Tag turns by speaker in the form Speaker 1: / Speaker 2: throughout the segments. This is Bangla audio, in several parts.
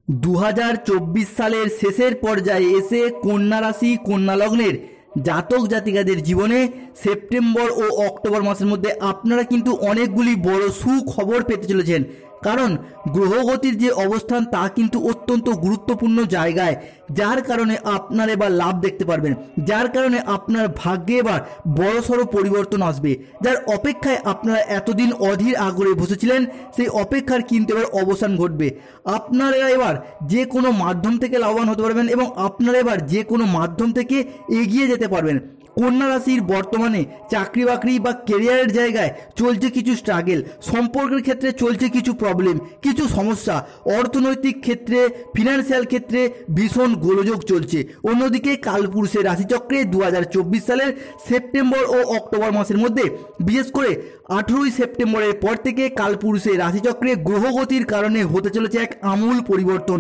Speaker 1: 2024 সালের শেষের পর্যায়ে এসে কন্যা রাশি কন্যা লগ্নের জাতক জাতিকাদের জীবনে সেপ্টেম্বর ও অক্টোবর মাসের মধ্যে আপনারা কিন্তু অনেকগুলি বড় সুখবর পেতে চলেছেন। কারণ গ্রহগতির যে অবস্থান তা কিন্তু অত্যন্ত গুরুত্বপূর্ণ জায়গায়, যার কারণে আপনার এবার লাভ দেখতে পারবেন, যার কারণে আপনার ভাগ্যে এবার বড়সড় পরিবর্তন আসবে। যার অপেক্ষায় আপনারা এতদিন অধীর আগ্রহে বসেছিলেন, সেই অপেক্ষার কিন্তু এবার অবসান ঘটবে। আপনারা এবার যে কোনো মাধ্যম থেকে লাভবান হতে পারবেন এবং আপনারা এবার যে কোনো মাধ্যম থেকে এগিয়ে যেতে পারবেন। কন্যা রাশির বর্তমানে চাকরি বাকরি বা কেরিয়ারের জায়গায় চলছে কিছু স্ট্রাগেল, সম্পর্কের ক্ষেত্রে চলছে কিছু প্রবলেম, কিছু সমস্যা, অর্থনৈতিক ক্ষেত্রে ফিনান্সিয়াল ক্ষেত্রে ভীষণ গোলযোগ চলছে। অন্যদিকে কালপুরুষের রাশিচক্রে 2024 সালের সেপ্টেম্বর ও অক্টোবর মাসের মধ্যে, বিশেষ করে 18ই সেপ্টেম্বরের পর থেকে কালপুরুষের রাশিচক্রে গ্রহগতির কারণে হতে চলেছে এক আমূল পরিবর্তন।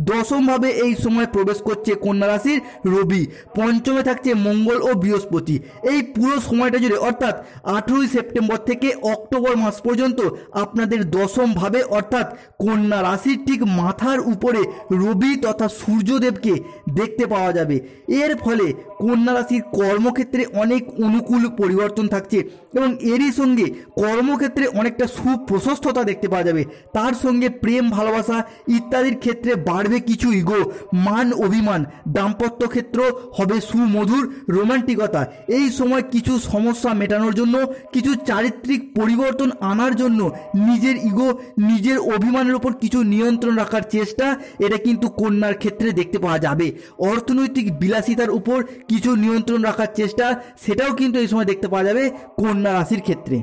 Speaker 1: দশমভাবে এই সময় প্রবেশ করছে কন্যা রাশির রবি, পঞ্চমে থাকছে মঙ্গল ও বৃহস্পতি। এই পুরো সময়টা জুড়ে অর্থাৎ 18ই সেপ্টেম্বর থেকে অক্টোবর মাস পর্যন্ত আপনাদের দশমভাবে অর্থাৎ কন্যা রাশির ঠিক মাথার উপরে রবি তথা সূর্যদেবকে দেখতে পাওয়া যাবে। এর ফলে কন্যা রাশির কর্মক্ষেত্রে অনেক অনুকূল পরিবর্তন থাকছে এবং এরই সঙ্গে কর্মক্ষেত্রে অনেকটা সুপ্রশস্ততা দেখতে পাওয়া যাবে। তার সঙ্গে প্রেম ভালোবাসা ইত্যাদির ক্ষেত্রে বাড়বে কিছু ইগো, মান অভিমান, দাম্পত্য ক্ষেত্র হবে সুমধুর রোমান্টিকতা। এই সময় কিছু সমস্যা মেটানোর জন্য, কিছু চারিত্রিক পরিবর্তন আনার জন্য নিজের ইগো, নিজের অভিমানের উপর কিছু নিয়ন্ত্রণ রাখার চেষ্টা, এটা কিন্তু কন্যার ক্ষেত্রে দেখতে পাওয়া যাবে। অর্থনৈতিক বিলাসিতার উপর কিছু নিয়ন্ত্রণ রাখার চেষ্টা, সেটাও কিন্তু এই সময় দেখতে পাওয়া যাবে কন্যা রাশির ক্ষেত্রে।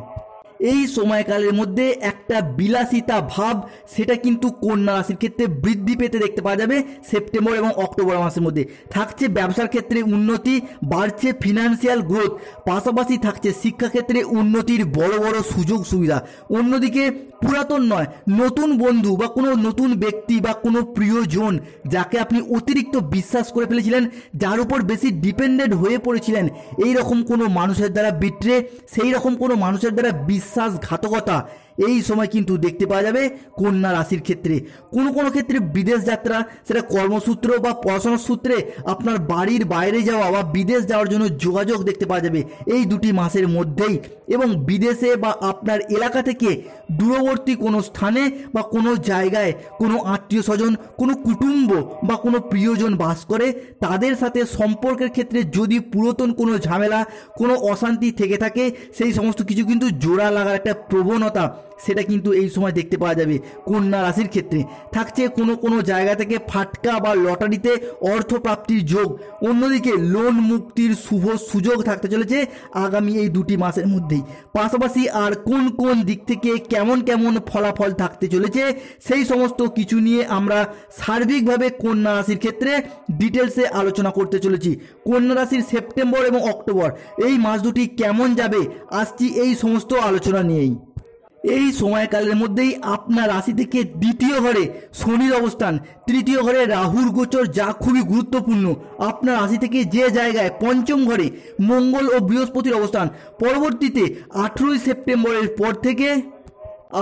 Speaker 1: এই সময়কালের মধ্যে একটা বিলাসিতা ভাব, সেটা কিন্তু কন্যা রাশির ক্ষেত্রে বৃদ্ধি পেতে দেখতে পাওয়া যাবে সেপ্টেম্বর এবং অক্টোবর মাসের মধ্যে। থাকছে ব্যবসার ক্ষেত্রে উন্নতি, বাড়ছে ফিনান্সিয়াল গ্রোথ, পাশাপাশি থাকছে শিক্ষাক্ষেত্রে উন্নতির বড় বড় সুযোগ সুবিধা। অন্যদিকে পুরাতন নয়, নতুন বন্ধু বা কোনো নতুন ব্যক্তি বা কোনো প্রিয়জন যাকে আপনি অতিরিক্ত বিশ্বাস করে ফেলেছিলেন, যার উপর বেশি ডিপেন্ডেন্ট হয়ে পড়েছিলেন, এই রকম কোনো মানুষের দ্বারা বিট্রে, সেই রকম কোনো মানুষের দ্বারা বিশ্বাসঘাতকতা এই সময় কিন্তু দেখতে পাওয়া যাবে কন্যা রাশির ক্ষেত্রে। কোনো কোনো ক্ষেত্রে বিদেশ যাত্রা, সেটা কর্মসূত্র বা পড়াশোনার সূত্রে আপনার বাড়ির বাইরে যাওয়া বা বিদেশ যাওয়ার জন্য যোগাযোগ দেখতে পাওয়া যাবে এই দুটি মাসের মধ্যেই। এবং বিদেশে বা আপনার এলাকা থেকে দূরবর্তী কোনো স্থানে বা কোনো জায়গায় কোনো আত্মীয় স্বজন, কোনো কুটুম্ব বা কোনো প্রিয়জন বাস করে, তাদের সাথে সম্পর্কের ক্ষেত্রে যদি পুরাতন কোনো ঝামেলা, কোনো অশান্তি থেকে থাকে, সেই সমস্ত কিছু কিন্তু জোড়া লাগার একটা প্রবণতা, সেটা কিন্তু এই সময় দেখতে পাওয়া যাবে কন্যা রাশির ক্ষেত্রে। থাকছে কোনো কোনো জায়গা থেকে ফাটকা বা লটারিতে অর্থ প্রাপ্তির যোগ। অন্যদিকে লোন মুক্তির শুভ সুযোগ থাকতে চলেছে আগামী এই দুটি মাসের মধ্যেই। পাশাপাশি আর কোন কোন দিক থেকে কেমন কেমন ফলাফল থাকতে চলেছে, সেই সমস্ত কিছু নিয়ে আমরা সার্বিকভাবে কন্যা রাশির ক্ষেত্রে ডিটেলসে আলোচনা করতে চলেছি। কন্যা রাশির সেপ্টেম্বর এবং অক্টোবর এই মাস দুটি কেমন যাবে, আসছি এই সমস্ত আলোচনা নিয়েই। এই সময়কালের মধ্যেই আপনার রাশি থেকে দ্বিতীয় ঘরে শনির অবস্থান, তৃতীয় ঘরে রাহুর গোচর, যা খুবই গুরুত্বপূর্ণ। আপনার রাশি থেকে যে জায়গায় পঞ্চম ঘরে মঙ্গল ও বৃহস্পতির অবস্থান, পরবর্তীতে 18ই সেপ্টেম্বরের পর থেকে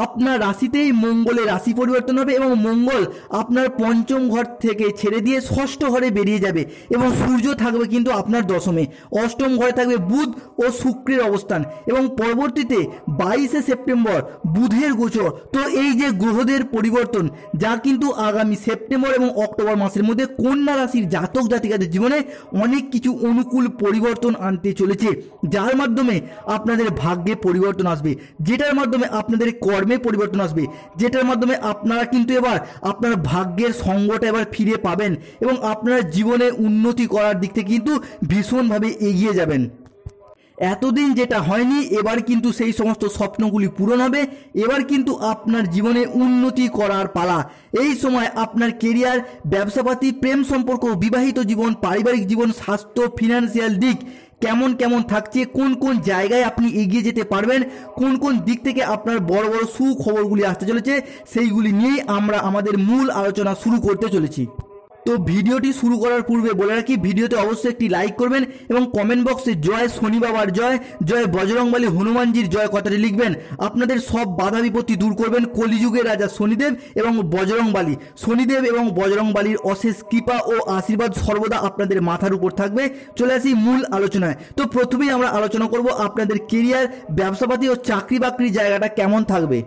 Speaker 1: আপনার রাশিতেই মঙ্গলের রাশি পরিবর্তন হবে এবং মঙ্গল আপনার পঞ্চম ঘর থেকে ছেড়ে দিয়ে ষষ্ঠ ঘরে বেরিয়ে যাবে এবং সূর্য থাকবে কিন্তু আপনার দশমে। অষ্টম ঘরে থাকবে বুধ ও শুক্রের অবস্থান এবং পরবর্তীতে 22শে সেপ্টেম্বর বুধের গোচর। তো এই যে গ্রহদের পরিবর্তন, যা কিন্তু আগামী সেপ্টেম্বর এবং অক্টোবর মাসের মধ্যে কন্যা রাশির জাতক জাতিকাদের জীবনে অনেক কিছু অনুকূল পরিবর্তন আনতে চলেছে, যার মাধ্যমে আপনাদের ভাগ্যে পরিবর্তন আসবে, যেটার মাধ্যমে আপনাদের কর্মে পরিবর্তন আসবে, যেটার মাধ্যমে আপনারা কিন্তু এবার আপনার ভাগ্যের সঙ্গটা এবার ফিরে পাবেন এবং আপনারা জীবনে উন্নতি করার দিক থেকে কিন্তু ভীষণভাবে এগিয়ে যাবেন। এতদিন যেটা হয়নি, এবার কিন্তু সেই সমস্ত স্বপ্নগুলি পূরণ হবে। এবার কিন্তু আপনার জীবনে উন্নতি করার পালা। এই সময় আপনার কেরিয়ার, ব্যবসাপাতি, প্রেম সম্পর্ক, বিবাহিত জীবন, পারিবারিক জীবন, স্বাস্থ্য, ফিনান্সিয়াল দিক কেমন কেমন থাকছে, কোন কোন জায়গায় আপনি এগিয়ে যেতে পারবেন, কোন কোন দিক থেকে আপনার বড় বড় সুখবরগুলি আসতে চলেছে, সেইগুলি নিয়েই আমরা আমাদের মূল আলোচনা শুরু করতে চলেছি। তো ভিডিওটি শুরু করার পূর্বে বলে রাখি, ভিডিওতে অবশ্যই একটি লাইক করবেন এবং কমেন্ট বক্সে জয় শনি বাবার জয়, জয় বজরংবলী হনুমানজির জয় কথাটি লিখবেন। আপনাদের সব বাধা বিপত্তি দূর করবেন কলিযুগের রাজা শনিদেব এবং বজরংবলী। শনিদেব এবং বজরংবলীর অশেষ কৃপা ও আশীর্বাদ সর্বদা আপনাদের মাথার উপর থাকবে। চলে আসি মূল আলোচনায়। তো প্রথমেই আমরা আলোচনা করব আপনাদের কেরিয়ার, ব্যবসাপাতি ও চাকরি বাকরির জায়গাটা কেমন থাকবে।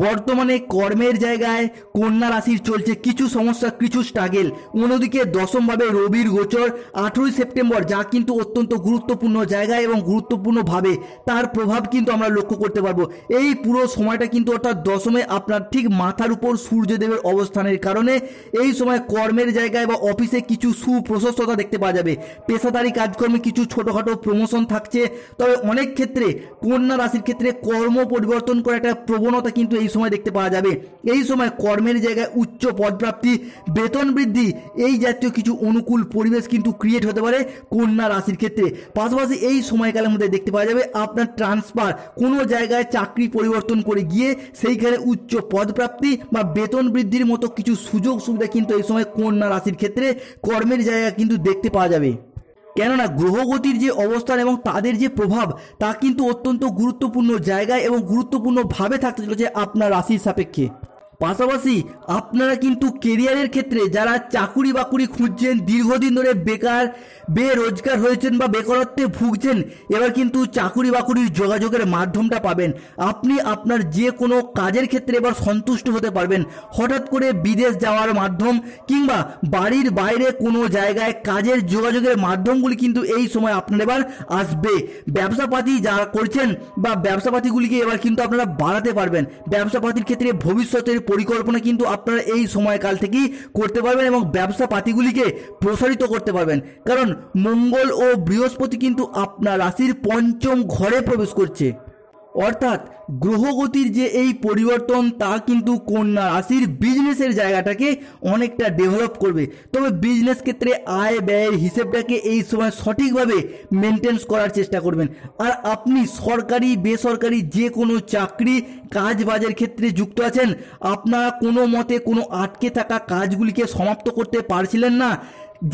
Speaker 1: বর্তমানে কর্মের জায়গায় কন্যা রাশির চলছে কিছু সমস্যা, কিছু স্ট্রাগেল। অন্যদিকে দশমভাবে রবির গোচর 18 সেপ্টেম্বর, যা কিন্তু অত্যন্ত গুরুত্বপূর্ণ জায়গায় এবং গুরুত্বপূর্ণভাবে তার প্রভাব কিন্তু আমরা লক্ষ্য করতে পারবো। এই পুরো সময়টা কিন্তু অর্থাৎ দশমে আপনার ঠিক মাথার উপর সূর্যদেবের অবস্থানের কারণে এই সময় কর্মের জায়গায় বা অফিসে কিছু সুপ্রশস্ততা দেখতে পাওয়া যাবে। পেশাদারি কাজকর্মে কিছু ছোটোখাটো প্রমোশন থাকছে। তবে অনেক ক্ষেত্রে কন্যা রাশির ক্ষেত্রে কর্ম পরিবর্তন করার একটা প্রবণতা কিন্তু এই সময় দেখতে পাওয়া যাবে। এই সময় কর্মের জায়গায় উচ্চ পদপ্রাপ্তি, বেতন বৃদ্ধি, এই জাতীয় কিছু অনুকূল পরিবেশ কিন্তু ক্রিয়েট হতে পারে কন্যা রাশির ক্ষেত্রে। পাশাপাশি এই সময়কালের মধ্যে দেখতে পাওয়া যাবে আপনার ট্রান্সফার, কোনো জায়গায় চাকরি পরিবর্তন করে গিয়ে সেইখানে উচ্চ পদপ্রাপ্তি বা বেতন বৃদ্ধির মতো কিছু সুযোগ সুবিধা কিন্তু এই সময় কন্যা রাশির ক্ষেত্রে কর্মের জায়গা কিন্তু দেখতে পাওয়া যাবে। কেননা গ্রহগতির যে অবস্থান এবং তাদের যে প্রভাব তা কিন্তু অত্যন্ত গুরুত্বপূর্ণ জায়গায় এবং গুরুত্বপূর্ণভাবে থাকতে চলেছে আপনার রাশির সাপেক্ষে। পাশাপাশি আপনারা কিন্তু কেরিয়ারের ক্ষেত্রে যারা চাকুরি বাকুরি খুঁজছেন, দীর্ঘদিন ধরে বেকার বেরোজগার হয়েছেন বা বেকারত্বে ভুগছেন, এবার কিন্তু চাকুরি বাকুরির যোগাযোগের মাধ্যমটা পাবেন। আপনি আপনার যে কোনো কাজের ক্ষেত্রে এবার সন্তুষ্ট হতে পারবেন। হঠাৎ করে বিদেশ যাওয়ার মাধ্যম কিংবা বাড়ির বাইরে কোনো জায়গায় কাজের যোগাযোগের মাধ্যমগুলি কিন্তু এই সময় আপনার এবার আসবে। ব্যবসাপাতি যারা করছেন বা ব্যবসাপাতিগুলিকে এবার কিন্তু আপনারা বাড়াতে পারবেন। ব্যবসাপাতির ক্ষেত্রে ভবিষ্যতের পরিকল্পনা কিন্তু আপনারা এই সময়কাল থেকেই করতে পারবেন এবং ব্যবসা পাতিগুলিকে প্রসারিত করতে পারবেন। কারণ মঙ্গল ও বৃহস্পতি কিন্তু আপনার রাশির পঞ্চম ঘরে প্রবেশ করছে। অর্থাৎ গ্রহগতির যে এই পরিবর্তন তা কিন্তু কন্যা রাশির বিজনেসের জায়গাটাকে অনেকটা ডেভেলপ করবে। তবে বিজনেস ক্ষেত্রে আয় ব্যয়ের হিসেবটাকে এই সময় সঠিকভাবে মেনটেন্স করার চেষ্টা করবেন। আর আপনি সরকারি বেসরকারি যে কোনো চাকরি কাজ বাজের ক্ষেত্রে যুক্ত আছেন, আপনারা কোনো মতে কোনো আটকে থাকা কাজগুলিকে সমাপ্ত করতে পারছিলেন না,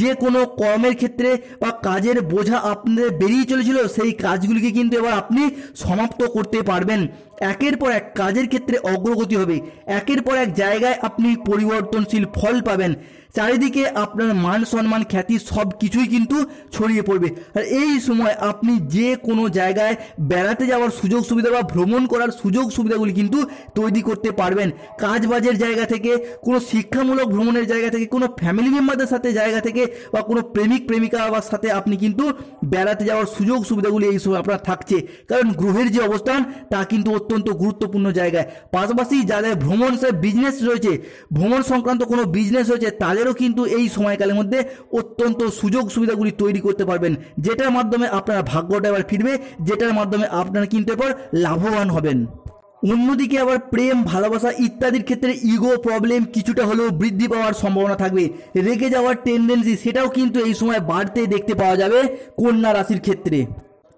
Speaker 1: যে কোনো কর্মের ক্ষেত্রে বা কাজের বোঝা আপনাদের বেরিয়ে চলেছিল, সেই কাজগুলিকে কিন্তু এবার আপনি সমাপ্ত করতে পারবেন। একের পর এক কাজের ক্ষেত্রে অগ্রগতি হবে, একের পর এক জায়গায় আপনি পরিবর্তনশীল ফল পাবেন। চারিদিকে আপনার মান সম্মান খ্যাতি সব কিছুই কিন্তু ছড়িয়ে পড়বে। আর এই সময় আপনি যে কোনো জায়গায় বেড়াতে যাওয়ার সুযোগ সুবিধা বা ভ্রমণ করার সুযোগ সুবিধাগুলি কিন্তু তৈরি করতে পারবেন। কাজ বাজের জায়গা থেকে, কোনো শিক্ষামূলক ভ্রমণের জায়গা থেকে, কোনো ফ্যামিলি মেম্বারদের সাথে জায়গা থেকে বা কোনো প্রেমিক প্রেমিকা বা সাথে আপনি কিন্তু বেড়াতে যাওয়ার সুযোগ সুবিধাগুলি এই সময় আপনার থাকছে। কারণ গ্রহের যে অবস্থান তা কিন্তু অত্যন্ত গুরুত্বপূর্ণ জায়গায়। পাশাপাশি যাদের ভ্রমণ বিজনেস রয়েছে, ভ্রমণ সংক্রান্ত কোনো বিজনেস রয়েছে, তাদেরও কিন্তু এই সময়কালের মধ্যে অত্যন্ত সুযোগ সুবিধাগুলি তৈরি করতে পারবেন, যেটার মাধ্যমে আপনার ভাগ্যটা এবার ফিরবে, যেটার মাধ্যমে আপনারা কিন্তু এবার লাভবান হবেন। অন্যদিকে আবার প্রেম, ভালোবাসা ইত্যাদির ক্ষেত্রে ইগো প্রবলেম কিছুটা হলেও বৃদ্ধি পাওয়ার সম্ভাবনা থাকবে। রেগে যাওয়ার টেন্ডেন্সি সেটাও কিন্তু এই সময় বাড়তে দেখতে পাওয়া যাবে কন্যা রাশির ক্ষেত্রে।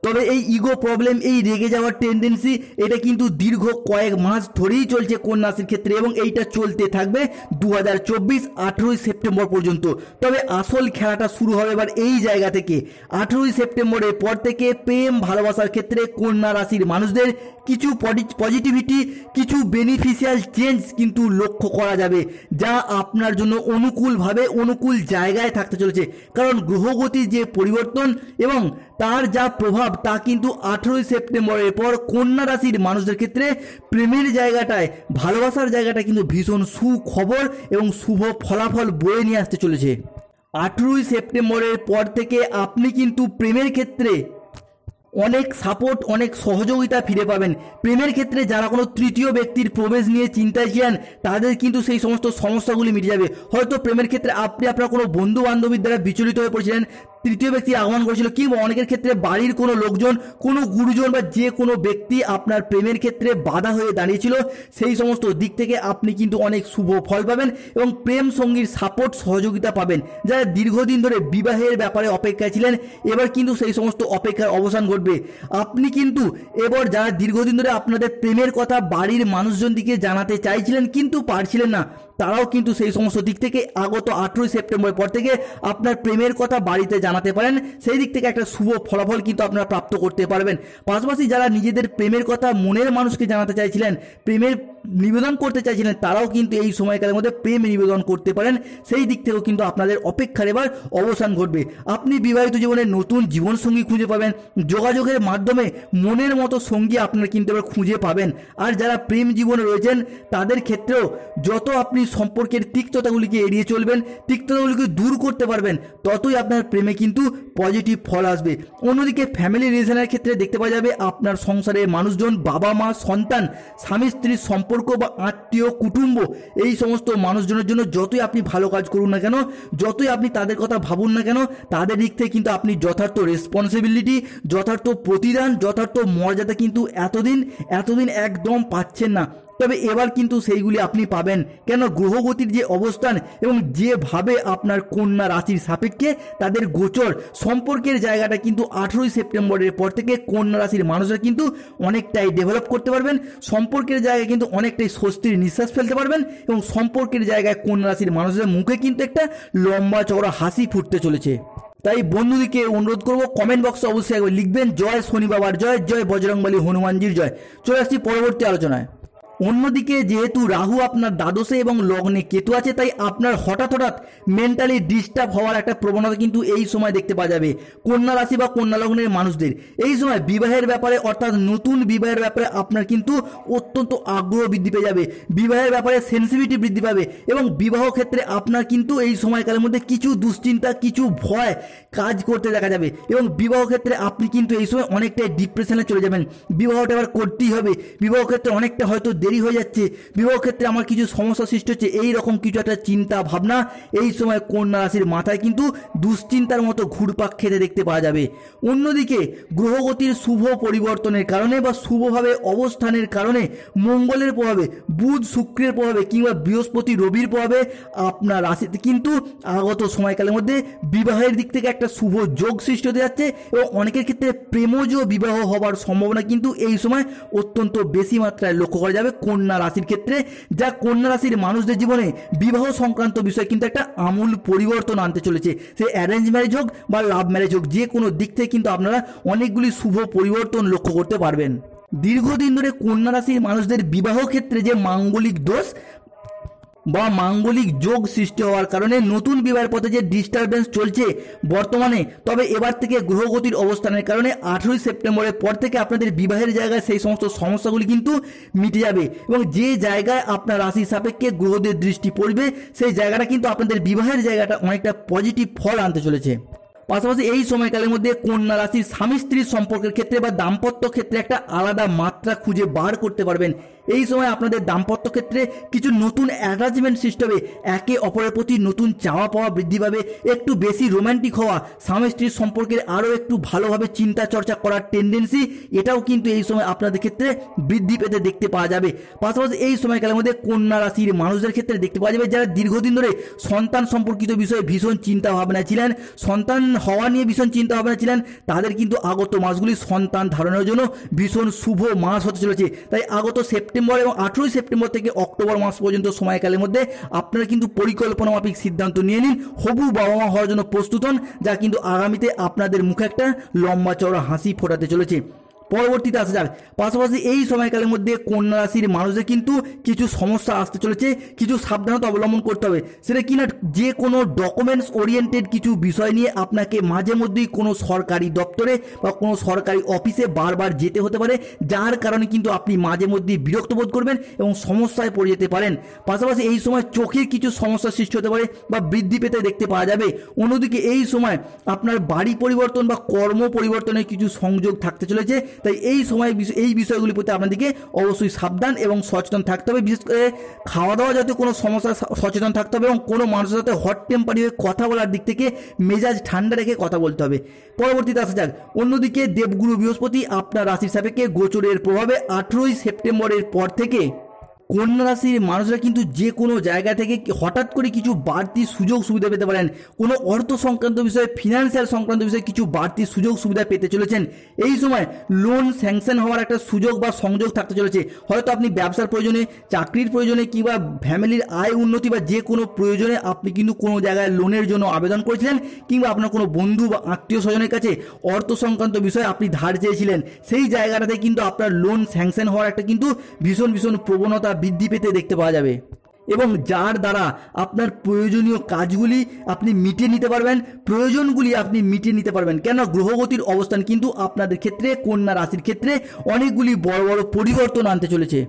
Speaker 1: তবে এই ইগো প্রবলেম, এই রেগে যাওয়ার টেন্ডেন্সি, এটা কিন্তু দীর্ঘ কয়েক মাস ধরেই চলছে কন্যা রাশির ক্ষেত্রে এবং এইটা চলতে থাকবে 2024 18 সেপ্টেম্বর পর্যন্ত। তবে আসল খেলাটা শুরু হবে এবার এই জায়গা থেকে। 18 সেপ্টেম্বরের পর থেকে প্রেম ভালোবাসার ক্ষেত্রে কন্যা রাশির মানুষদের কিছু পজিটিভিটি, কিছু বেনিফিশিয়াল চেঞ্জ কিন্তু লক্ষ্য করা যাবে, যা আপনার জন্য অনুকূলভাবে অনুকূল জায়গায় থাকতে চলেছে। কারণ গ্রহগতির যে পরিবর্তন এবং তার যা প্রভাব তা কিন্তু 18 সেপ্টেম্বরের পর কন্যা রাশির মানুষদের ক্ষেত্রে প্রেমের জায়গাটায়, ভালোবাসার জায়গাটা কিন্তু ভীষণ সুখবর এবং শুভ ফলাফল বয়ে নিয়ে আসতে চলেছে। 18 সেপ্টেম্বরের পর থেকে আপনি কিন্তু প্রেমের ক্ষেত্রে অনেক সাপোর্ট, অনেক সহযোগিতা ফিরে পাবেন। প্রেমের ক্ষেত্রে যারা কোনো তৃতীয় ব্যক্তির প্রবেশ নিয়ে চিন্তায় ছিলেন, তাদের কিন্তু সেই সমস্ত সমস্যাগুলি মিটে যাবে। হয়তো প্রেমের ক্ষেত্রে আপনি আপনার কোনো বন্ধু বান্ধবীর দ্বারা বিচলিত হয়ে পড়েছিলেন, তৃতীয় ব্যক্তি আগমন করেছিল, কিংবা অনেকের ক্ষেত্রে বাড়ির কোনো লোকজন, কোনো গুরুজন বা যে কোনো ব্যক্তি আপনার প্রেমের ক্ষেত্রে বাধা হয়ে দাঁড়িয়েছিল। সেই সমস্ত দিক থেকে আপনি কিন্তু অনেক শুভ ফল পাবেন এবং প্রেম সঙ্গীর সাপোর্ট সহযোগিতা পাবেন। যারা দীর্ঘদিন ধরে বিবাহের ব্যাপারে অপেক্ষায় ছিলেন, এবার কিন্তু সেই সমস্ত অপেক্ষার অবসান ঘটবে। আপনি কিন্তু এবার যারা দীর্ঘদিন ধরে আপনাদের প্রেমের কথা বাড়ির মানুষজন দিকে জানাতে চাইছিলেন কিন্তু পারছিলেন না, তারাও কিন্তু সেই সমস্ত দিক থেকে আগত 18 সেপ্টেম্বরের পর থেকে আপনার প্রেমের কথা বাড়িতে জানাতে পারেন। সেই দিক থেকে একটা শুভ ফলাফল কিন্তু আপনারা প্রাপ্ত করতে পারবেন। পাশাপাশি যারা নিজেদের প্রেমের কথা মনের মানুষকে জানাতে চাইছিলেন, প্রেমের নিবেদন করতে চাইছিলেন, তারাও কিন্তু এই সময়কালের মধ্যে প্রেম নিবেদন করতে পারেন। সেই দিক থেকেও কিন্তু আপনাদের অপেক্ষার এবার অবসান ঘটবে। আপনি বিবাহিত জীবনে নতুন জীবনসঙ্গী খুঁজে পাবেন। যোগাযোগের মাধ্যমে মনের মতো সঙ্গী আপনারা কিন্তু এবার খুঁজে পাবেন। আর যারা প্রেম জীবনে রয়েছেন তাদের ক্ষেত্রেও যত আপনি সম্পর্কের তিক্ততাগুলিকে এড়িয়ে চলবেন, তিক্ততাগুলিকে দূর করতে পারবেন, ততই আপনার প্রেমে কিন্তু পজিটিভ ফল আসবে। অন্যদিকে ফ্যামিলি রিলেশনের ক্ষেত্রে দেখতে পাওয়া যাবে আপনার সংসারের মানুষজন, বাবা মা, সন্তান, স্বামী স্ত্রীর সম্পর্ক বা আত্মীয় কুটুম্ব, এই সমস্ত মানুষজনের জন্য যতই আপনি ভালো কাজ করুন না কেন, যতই আপনি তাদের কথা ভাবুন না কেন, তাদের দিক থেকে কিন্তু আপনি যথার্থ রেসপন্সিবিলিটি, যথার্থ প্রতিদান, যথার্থ মর্যাদা কিন্তু এতদিন একদম পাচ্ছেন না। তবে এবার কিন্তু সেইগুলি আপনি পাবেন। কেন, গ্রহগতির যে অবস্থান এবং যেভাবে আপনার কন্যা রাশির সাপেক্ষে তাদের গোচর, সম্পর্কের জায়গাটা কিন্তু 18 সেপ্টেম্বরের পর থেকে কন্যা রাশির মানুষরা কিন্তু অনেকটাই ডেভেলপ করতে পারবেন। সম্পর্কের জায়গায় কিন্তু অনেকটাই স্বস্তির নিঃশ্বাস ফেলতে পারবেন এবং সম্পর্কের জায়গায় কন্যা রাশির মানুষের মুখে কিন্তু একটা লম্বা চওড়া হাসি ফুটতে চলেছে। তাই বন্ধুদিকে অনুরোধ করব, কমেন্ট বক্সে অবশ্যই একবার লিখবেন জয় শনি বাবার জয়, জয় বজরংবলী হনুমানজির জয়। চলে আসছি পরবর্তী আলোচনায়। অন্যদিকে যেহেতু রাহু আপনার দ্বাদশে এবং লগ্নে কেতু আছে, তাই আপনার হঠাৎ মেন্টালি ডিস্টার্ব হওয়ার একটা প্রবণতা কিন্তু এই সময় দেখতে পাওয়া যাবে কন্যা রাশি বা কন্যা লগ্নের মানুষদের। এই সময় বিবাহের ব্যাপারে, অর্থাৎ নতুন বিবাহের ব্যাপারে আপনার কিন্তু অত্যন্ত আগ্রহ বৃদ্ধি পেয়ে যাবে, বিবাহের ব্যাপারে সেন্সিটিভিটি বৃদ্ধি পাবে এবং বিবাহ ক্ষেত্রে আপনার কিন্তু এই সময়কালের মধ্যে কিছু দুশ্চিন্তা, কিছু ভয় কাজ করতে দেখা যাবে এবং বিবাহ ক্ষেত্রে আপনি কিন্তু এই সময় অনেকটাই ডিপ্রেশনে চলে যাবেন। বিবাহটা এবার করতেই হবে, বিবাহ ক্ষেত্রে অনেকটা হয়তো দেরি হয়ে যাচ্ছে, বিবাহ ক্ষেত্রে আমার কিছু সমস্যা সৃষ্টি হচ্ছে, এই রকম কিছু একটা চিন্তা ভাবনা এই সময় কন্যা রাশির মাথায় কিন্তু দুশ্চিন্তার মতো ঘুরপাক খেতে দেখতে পাওয়া যাবে। অন্যদিকে গ্রহগতির শুভ পরিবর্তনের কারণে বা শুভভাবে অবস্থানের কারণে, মঙ্গলের প্রভাবে, বুধ শুক্রের প্রভাবে কিংবা বৃহস্পতি রবির প্রভাবে আপনার রাশিতে কিন্তু আগত সময়কালের মধ্যে বিবাহের দিক থেকে একটা শুভ যোগ সৃষ্টি হতে যাচ্ছে এবং অনেকের ক্ষেত্রে প্রেমজ বিবাহ হবার সম্ভাবনা কিন্তু এই সময় অত্যন্ত বেশি মাত্রায় লক্ষ্য করা যাবে কন্যা রাশির ক্ষেত্রে, যা কন্যা রাশির মানুষদের জীবনে বিবাহ সংক্রান্ত বিষয় কিন্তু একটা আমূল পরিবর্তন আনতে চলেছে। সে অ্যারেঞ্জ ম্যারেজ হোক বা লাভ ম্যারেজ হোক, যে কোনো দিক থেকে কিন্তু আপনারা অনেকগুলি শুভ পরিবর্তন লক্ষ্য করতে পারবেন। দীর্ঘদিন ধরে কন্যা রাশির মানুষদের বিবাহ ক্ষেত্রে যে মাঙ্গলিক দোষ বা মাঙ্গলিক যোগ সৃষ্টি হওয়ার কারণে নতুন বিবাহের পথে যে ডিস্টারবেন্স চলছে বর্তমানে, তবে এবার থেকে গ্রহগতির অবস্থানের কারণে 18 সেপ্টেম্বরের পর থেকে আপনাদের বিবাহের জায়গায় সেই সমস্ত সমস্যাগুলি কিন্তু মিটে যাবে এবং যে জায়গায় আপনার রাশির সাপেক্ষে গ্রহদের দৃষ্টি পড়বে সেই জায়গাটা কিন্তু আপনাদের বিবাহের জায়গাটা অনেকটা পজিটিভ ফল আনতে চলেছে। পাশাপাশি এই সময়কালের মধ্যে কন্যা রাশির স্বামী স্ত্রীর সম্পর্কের ক্ষেত্রে বা দাম্পত্য ক্ষেত্রে একটা আলাদা মাত্রা খুঁজে বার করতে পারবেন। এই সময় আপনাদের দাম্পত্য ক্ষেত্রে কিছু নতুন অ্যাটাচমেন্ট সৃষ্টি হবে, একে অপরের প্রতি নতুন চাওয়া পাওয়া বৃদ্ধি পাবে, একটু বেশি রোম্যান্টিক হওয়া, স্বামী স্ত্রীর সম্পর্কের আরও একটু ভালোভাবে চিন্তা চর্চা করার টেন্ডেন্সি, এটাও কিন্তু এই সময় আপনাদের ক্ষেত্রে বৃদ্ধি পেতে দেখতে পাওয়া যাবে। পাশাপাশি এই সময়কালের মধ্যে কন্যা রাশির মানুষদের ক্ষেত্রে দেখতে পাওয়া যাবে যারা দীর্ঘদিন ধরে সন্তান সম্পর্কিত বিষয়ে ভীষণ চিন্তা ভাবনা ছিলেন, সন্তান হওয়া নিয়ে ভীষণ চিন্তা ভাবনা ছিলেন, তাদের কিন্তু আগত মাসগুলি সন্তান ধারণের জন্য ভীষণ শুভ মাস হতে চলেছে। তাই আগত সেপ্টেম্বর এবং 18 সেপ্টেম্বর থেকে অক্টোবর মাস পর্যন্ত সময়কালের মধ্যে আপনারা কিন্তু পরিকল্পনা মাফিক সিদ্ধান্ত নিয়ে নিন, হবু বাবা মা হওয়ার জন্য প্রস্তুত হন, যা কিন্তু আগামীতে আপনাদের মুখে একটা লম্বা চওড়া হাসি ফোটাতে চলেছে। পরবর্তীতে আসা যাক, পাশাপাশি এই সময়কালের মধ্যে কন্যা রাশির মানুষদের কিন্তু কিছু সমস্যা আসতে চলেছে, কিছু সাবধানতা অবলম্বন করতে হবে। সেটা কিনা, যে কোনো ডকুমেন্টস ওরিয়েন্টেড কিছু বিষয় নিয়ে আপনাকে মাঝে মধ্যেই কোনো সরকারি দপ্তরে বা কোনো সরকারি অফিসে বারবার যেতে হতে পারে, যার কারণে কিন্তু আপনি মাঝে মধ্যেই বিরক্ত বোধ করবেন এবং সমস্যায় পড়ে যেতে পারেন। পাশাপাশি এই সময় চোখের কিছু সমস্যার সৃষ্টি হতে পারে বা বৃদ্ধি পেতে দেখতে পাওয়া যাবে। অন্যদিকে এই সময় আপনার বাড়ি পরিবর্তন বা কর্ম পরিবর্তনের কিছু সংযোগ থাকতে চলেছে, তাই এই সময় এই বিষয়গুলির প্রতি আপনাদেরকে অবশ্যই সাবধান এবং সচেতন থাকতে হবে। বিশেষ করে খাওয়া দাওয়া যাতে কোনো সমস্যা সচেতন থাকতে হবে এবং কোনো মানুষের সাথে হট টেম্পারি হয়ে কথা বলার দিক থেকে মেজাজ ঠান্ডা রেখে কথা বলতে হবে। পরবর্তীতে আসা যাক, অন্যদিকে দেবগুরু বৃহস্পতি আপনার রাশির সাপেক্ষে গোচরের প্রভাবে 18 সেপ্টেম্বরের পর থেকে কন্যা রাশির মানুষরা কিন্তু যে কোনো জায়গা থেকে হঠাৎ করে কিছু বাড়তি সুযোগ সুবিধা পেতে পারেন। কোনো অর্থ সংক্রান্ত বিষয়ে, ফিনান্সিয়াল সংক্রান্ত বিষয়ে কিছু বাড়তি সুযোগ সুবিধা পেতে চলেছেন। এই সময় লোন স্যাংশন হওয়ার একটা সুযোগ বা সংযোগ থাকতে চলেছে। হয়তো আপনি ব্যবসার প্রয়োজনে, চাকরির প্রয়োজনে কিংবা ফ্যামিলির আয় উন্নতি বা যে কোনো প্রয়োজনে আপনি কিন্তু কোনো জায়গায় লোনের জন্য আবেদন করেছিলেন, কিংবা আপনার কোনো বন্ধু বা আত্মীয় স্বজনের কাছে অর্থ সংক্রান্ত বিষয়ে আপনি ধার চেয়েছিলেন, সেই জায়গাটাতে কিন্তু আপনার লোন স্যাংশন হওয়ার একটা কিন্তু ভীষণ প্রবণতা বৃদ্ধি পেতে দেখতে পাওয়া যাবে। এবং যার দ্বারা আপনার প্রয়োজনীয় কাজগুলি আপনি মিটিয়ে নিতে পারবেন, প্রয়োজনগুলি আপনি মিটিয়ে নিতে পারবেন। কেন গ্রহগতির অবস্থান কিন্তু আপনাদের ক্ষেত্রে, কন্যা রাশির ক্ষেত্রে অনেকগুলি বড় বড় পরিবর্তন আনতে চলেছে।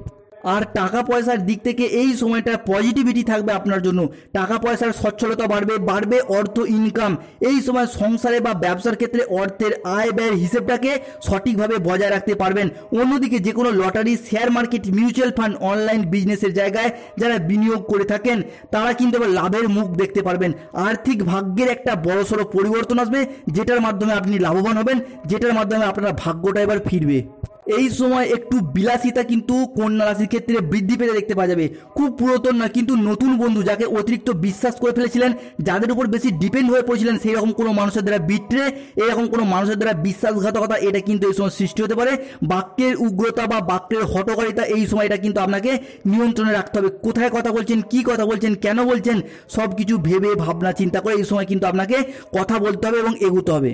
Speaker 1: আর টাকা পয়সার দিক থেকে এই সময়টা পজিটিভিটি থাকবে আপনার জন্য। টাকা পয়সার সচ্ছলতা বাড়বে অর্থ ইনকাম। এই সময় সংসারে বা ব্যবসার ক্ষেত্রে অর্থের আয় ব্যয়ের হিসেবটাকে সঠিকভাবে বজায় রাখতে পারবেন। অন্যদিকে যে কোনো lottery, share market, mutual fund, online বিজনেসের জায়গায় যারা বিনিয়োগ করে থাকেন তারা কিন্তু আবার লাভের মুখ দেখতে পারবেন। আর্থিক ভাগ্যের একটা বড়সড় পরিবর্তন আসবে, যেটার মাধ্যমে আপনি লাভবান হবেন, যেটার মাধ্যমে আপনার ভাগ্যটা এবার ফিরবে। এই সময় একটু বিলাসিতা কিন্তু কন্যা রাশির ক্ষেত্রে বৃদ্ধি পেতে দেখতে পাওয়া যাবে। খুব পুরাতন না কিন্তু নতুন বন্ধু, যাকে অতিরিক্ত বিশ্বাস করে ফেলেছিলেন, যাদের উপর বেশি ডিপেন্ড হয়ে পড়েছিলেন, সেই রকম কোনো মানুষের দ্বারা বিট্রে, এরকম কোনো মানুষের দ্বারা বিশ্বাসঘাতকতা, এটা কিন্তু এই সময় সৃষ্টি হতে পারে। বাক্যের উগ্রতা বা বাক্যের হটকারিতা, এই সময় এটা কিন্তু আপনাকে নিয়ন্ত্রণে রাখতে হবে। কোথায় কথা বলছেন, কি কথা বলছেন, কেন বলছেন, সব কিছু ভেবে ভাবনা চিন্তা করে এই সময় কিন্তু আপনাকে কথা বলতে হবে এবং এগোতে হবে।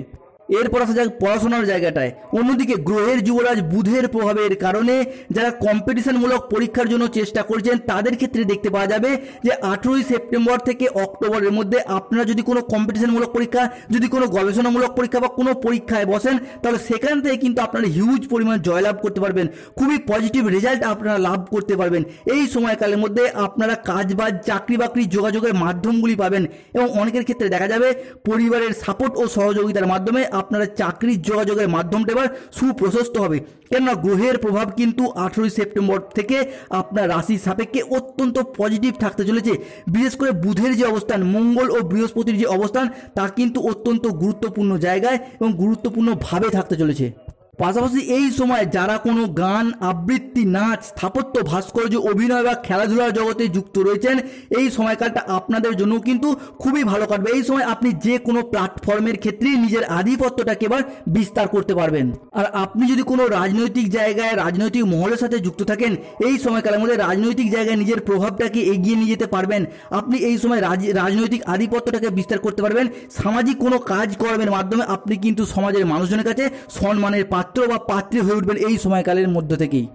Speaker 1: এরপর আসা যাক পড়াশোনার জায়গাটায়। অন্যদিকে গ্রহের যুবরাজ বুধের প্রভাবের কারণে যারা কম্পিটিশনমূলক পরীক্ষার জন্য চেষ্টা করছেন তাদের ক্ষেত্রে দেখতে পাওয়া যাবে যে 18ই সেপ্টেম্বর থেকে অক্টোবরের মধ্যে আপনারা যদি কোনো কম্পিটিশনমূলক পরীক্ষা, যদি কোনো গবেষণামূলক পরীক্ষা বা কোনো পরীক্ষায় বসেন, তাহলে সেখান থেকে কিন্তু আপনারা হিউজ পরিমাণ জয়লাভ করতে পারবেন। খুবই পজিটিভ রেজাল্ট আপনারা লাভ করতে পারবেন। এই সময়কালের মধ্যে আপনারা কাজবাজ, চাকরি বাকরি, যোগাযোগের মাধ্যমগুলি পাবেন এবং অনেকের ক্ষেত্রে দেখা যাবে পরিবারের সাপোর্ট ও সহযোগিতার মাধ্যমে আপনারা চাকরির যোগাযোগের মাধ্যমটা এবার সুপ্রশস্ত হবে। কেননা গ্রহের প্রভাব কিন্তু 18ই সেপ্টেম্বর থেকে আপনার রাশির সাপেক্ষে অত্যন্ত পজিটিভ থাকতে চলেছে। বিশেষ করে বুধের যে অবস্থান, মঙ্গল ও বৃহস্পতির যে অবস্থান, তা কিন্তু অত্যন্ত গুরুত্বপূর্ণ জায়গায় এবং গুরুত্বপূর্ণভাবে থাকতে চলেছে। পাশাপাশি এই সময় যারা কোনো গান, আবৃত্তি, নাচ, স্থাপত্য, ভাস্কর্য, অভিনয় বা খেলাধুলার জগতে যুক্ত রয়েছেন, এই সময়কালটা আপনাদের জন্য কিন্তু খুবই ভালো কাটবে। এই সময় আপনি যে কোনো প্ল্যাটফর্মের ক্ষেত্রেই নিজের আধিপত্যটাকে এবার বিস্তার করতে পারবেন। আর আপনি যদি কোনো রাজনৈতিক জায়গায়, রাজনৈতিক মহলের সাথে যুক্ত থাকেন, এই সময়কালের মধ্যে রাজনৈতিক জায়গায় নিজের প্রভাবটাকে এগিয়ে নিয়ে যেতে পারবেন। আপনি এই সময় রাজনৈতিক আধিপত্যটাকে বিস্তার করতে পারবেন। সামাজিক কোনো কাজকর্মের মাধ্যমে আপনি কিন্তু সমাজের মানুষজনের কাছে সম্মানের পাত্র বা পাত্রী হয়ে উঠবেন এই সময়কালের মধ্য থেকেই।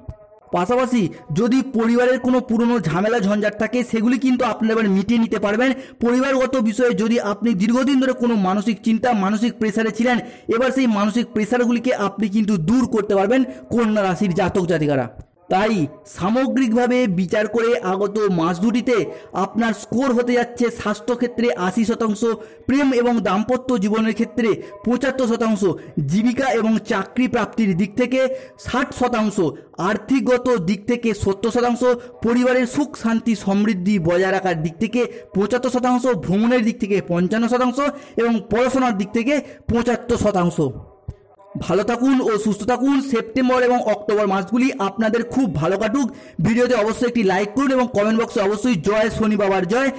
Speaker 1: পাশাপাশি যদি পরিবারের কোনো পুরনো ঝামেলা ঝঞ্ঝাট থাকে, সেগুলি কিন্তু আপনারা এবার মিটিয়ে নিতে পারবেন। পরিবারগত বিষয়ে যদি আপনি দীর্ঘদিন ধরে কোনো মানসিক চিন্তা, মানসিক প্রেসারে ছিলেন, এবার সেই মানসিক প্রেসারগুলিকে আপনি কিন্তু দূর করতে পারবেন কন্যা রাশির জাতক জাতিকারা। তাই সামগ্রিকভাবে বিচার করে আগত মাস দুটিতে আপনার স্কোর হতে যাচ্ছে স্বাস্থ্যক্ষেত্রে 80%, প্রেম এবং দাম্পত্য জীবনের ক্ষেত্রে 75%, জীবিকা এবং চাকরি প্রাপ্তির দিক থেকে 60%, আর্থিকগত দিক থেকে 70%, পরিবারের সুখ শান্তি সমৃদ্ধি বজায় রাখার দিক থেকে 75%, ভ্রমণের দিক থেকে 55% এবং পড়াশোনার দিক থেকে 75%। ভালো থাকুন ও সুস্থ থাকুন। সেপ্টেম্বর এবং অক্টোবর মাসগুলি আপনাদের খুব ভালো কাটুক। ভিডিওতে অবশ্যই একটি লাইক করুন এবং কমেন্ট বক্সে অবশ্যই জয় শনি বাবার জয়।